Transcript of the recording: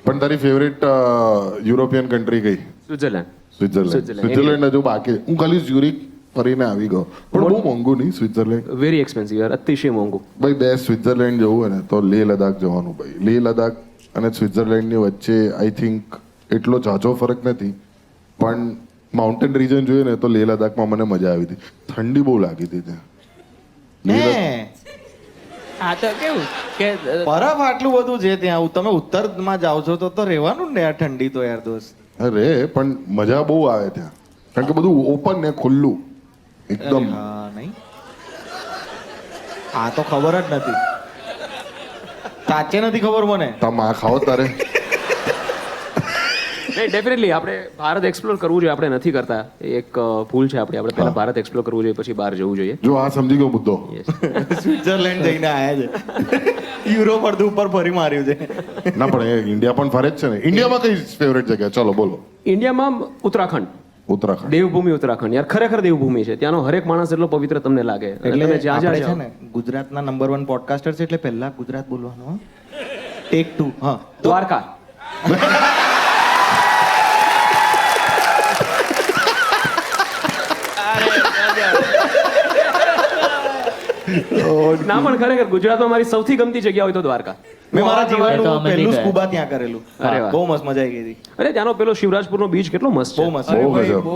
પણ તારી favourite European country કઈ? સ્વિટ્ઝરલેન્ડ હજુ બાકી. હું ખાલી જ્યુરિક ફરીને આવી ગયો, પણ બહુ મોંઘું નહીં સ્વિટ્ઝરલેન્ડ? વેરી એક્સપેન્સિવ યાર, અતિશય મોંઘું. ભાઈ બે સ્વિટ્ઝરલેન્ડ જવું હોય ને તો લેહ લદ્દાખ જવાનું ભાઈ. લેહ લદ્દાખ અને સ્વિટ્ઝરલેન્ડની વચ્ચે આઈ થિંક એટલો ઝાઝો ફરક નથી, પણ માઉન્ટેન રીજન જોઈએ ને તો લેહ લદ્દાખમાં મને મજા આવી હતી. ઠંડી બહુ લાગી હતી ત્યાં. આ તો કેવું કે બરફ આટલું બધું છે ત્યાં, તમે ઉત્તરમાં જાઓ છો તો રહેવાનું ને યાર, ઠંડી તો યાર દોસ્ત. અરે પણ મજા બહુ આવે ત્યાં, કારણ કે બધું ઓપન ને ખુલ્લું એકદમ. હા નહીં, આ તો ખબર જ નથી, સાચે નથી ખબર મને. તમે આ ખાઓ તારે. નહીં, ડેફિનેટલી આપણે ભારત એક્સપ્લોર કરવું જોઈએ, આપણે નથી કરતા. એ એક ભૂલ છે આપણી. આપણે પહેલા ભારત એક્સપ્લોર કરવું જોઈએ, પછી બહાર જવું જોઈએ. જો આ સમજી ગયો મુદ્દો. સ્વિટ્ઝરલેન્ડ જઈને આયા છે, યુરોપ અડધું ઉપર ફરી માર્યું છે. ના પણ એ ઇન્ડિયા પણ ફરે જ છે ને. ઇન્ડિયામાં કઈ ફેવરેટ જગ્યા? ચલો બોલો. ઇન્ડિયામાં ઉત્તરાખંડ, ઉત્તરાખંડ. દેવભૂમિ ઉત્તરાખંડ યાર, ખરેખર દેવભૂમિ છે. ત્યાંનો હરેક માણસ એટલો પવિત્ર તમને લાગે. એટલે તમે જ્યાં આપણે જ્યાં છે ને ગુજરાતના નંબર 1 પોડકાસ્ટર છે, એટલે પહેલા ગુજરાત બોલવાનું. ટેક 2. હા, દ્વારકા. ના પણ ખરેખર ગુજરાતમાં મારી સૌથી ગમતી જગ્યા હોય તો દ્વારકા. મેં મારા તો જીવનનું અમે પહેલું નહીં સ્કૂબા ત્યાં કરેલું. અરે વાહ. બહુ મસ્ત મજા આવી ગઈ હતી. અરે ત્યાંનો પેલો શિવરાજપુરનો બીચ કેટલો મસ્ત છે. બહુ મસ્ત. બહુ ગજબ.